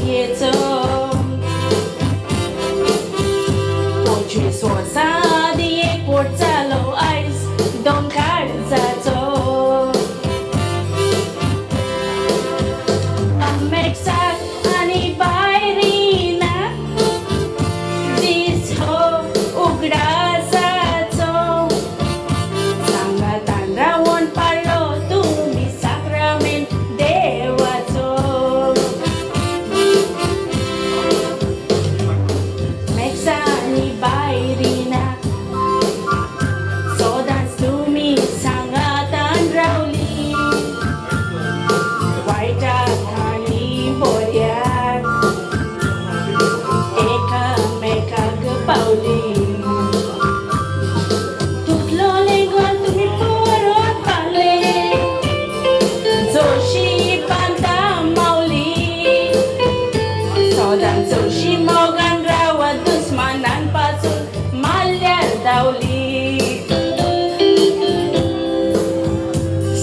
येचो पंचवीस वर्सां आदी एकवट जालो आयज दोन काळजाचो मेक्साक आनी बायरीना दीस हो उगडासाचो सांगातान रावण पाडलो तुमी साक्रामेंट देवाचो मेक्सा आनी बायरीना सोदांच तुमी सांगातान रावली वायटाक आनी बऱ्याक एकामेकाक पावली तुटलोले घर तुमी परत बांदले जोशी बांदा मावली सोदां जोशी मोगान रावत दुस्मानांपासून माल्ल्यार धांवली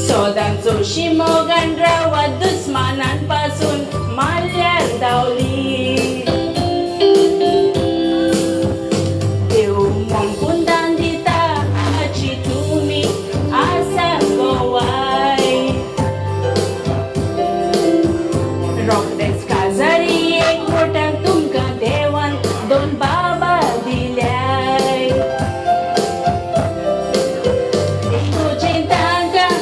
सोदां जोशी मोगान रावत दुस्मानांपासून माल्ल्यार धांवली देव मोनपून दान दिता हाची तुमी आसा गोवाय रोखडेच काजारी एकवटाक तुमकां देवान दोन बाबा दिल्याय तुजे तांकां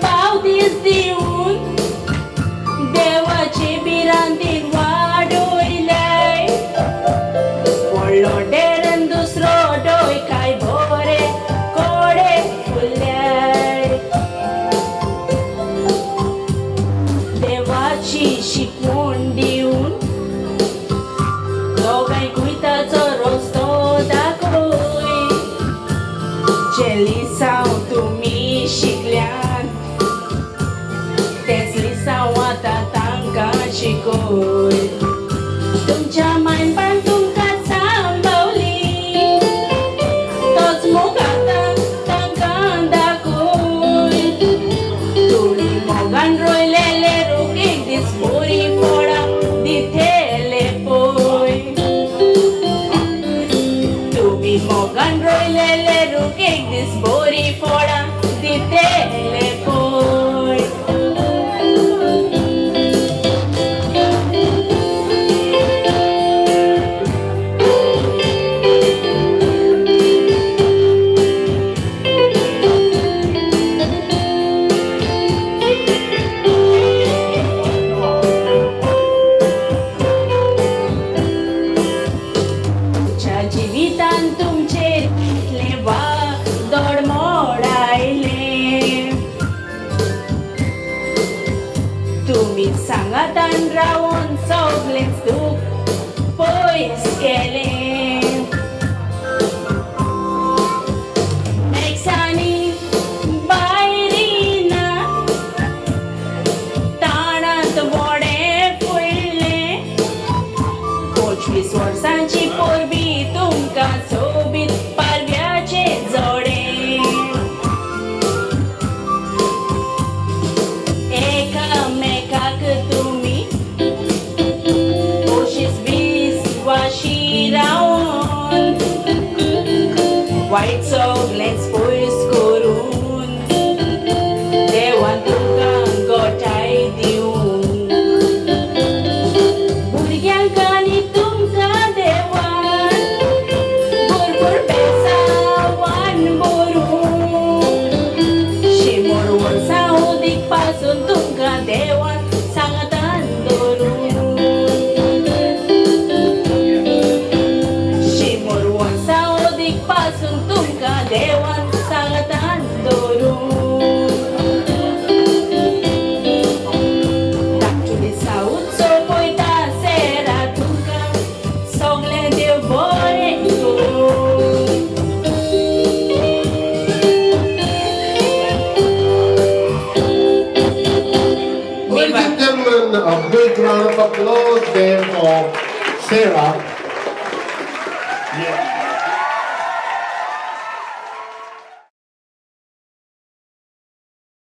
भाव दीस दिवन देवाचे बिरांतीन वाडोयल्याय व्हडलो डेरन दुसरो डोय काय बरे कोडे फुल्ल्याय देवाची शिकवण दिवन दोगांय कुयताचो रस्तो दाखोय जे लिसांव तुमी शिकल्यान तेच लिसांव आतां तांकां शिकोय तुमच्या मायंपान तुमकां सांबावली तोच मोग आतां तांकां दाखोय तुमी मोगान रोयलेले रूख एक दीस बरी फळां दितेले पळय तुमी मोगान रोयलेले रूख एक दीस बरी फळां दितेले पळय तुमच्या जिवितान तुमचेर कितले वादळ मोड आयले तुमी सांगातान रावून सगळेंच दूख पयस केलें मेक्सांनी बायरीना ताणांत मोडें फुडलें 25 वर्सांची पोरबी तुमकां सोबीत पालव्याचे जोडें एकामेकाक तुमी खोशीच विस्वाशी रावून वायट सगळेंच पयस करून देवान तुमकां गोठाय दिवन भुरग्यांक आनी तुमकां देवान भरपूर पेसावान भरून 100 वर्सां उदीक पासून तुमकां देवान सांगातान दवरून 100 वर्सां उदीक पासून तुमकां देवान सांगातान दवरून धाकटो दिसा उत्सव पळयता सेरा तुमकां सगळें देव बरें करूं Ladies and gentlemen, a big round of applause there for Sarah. Yeah.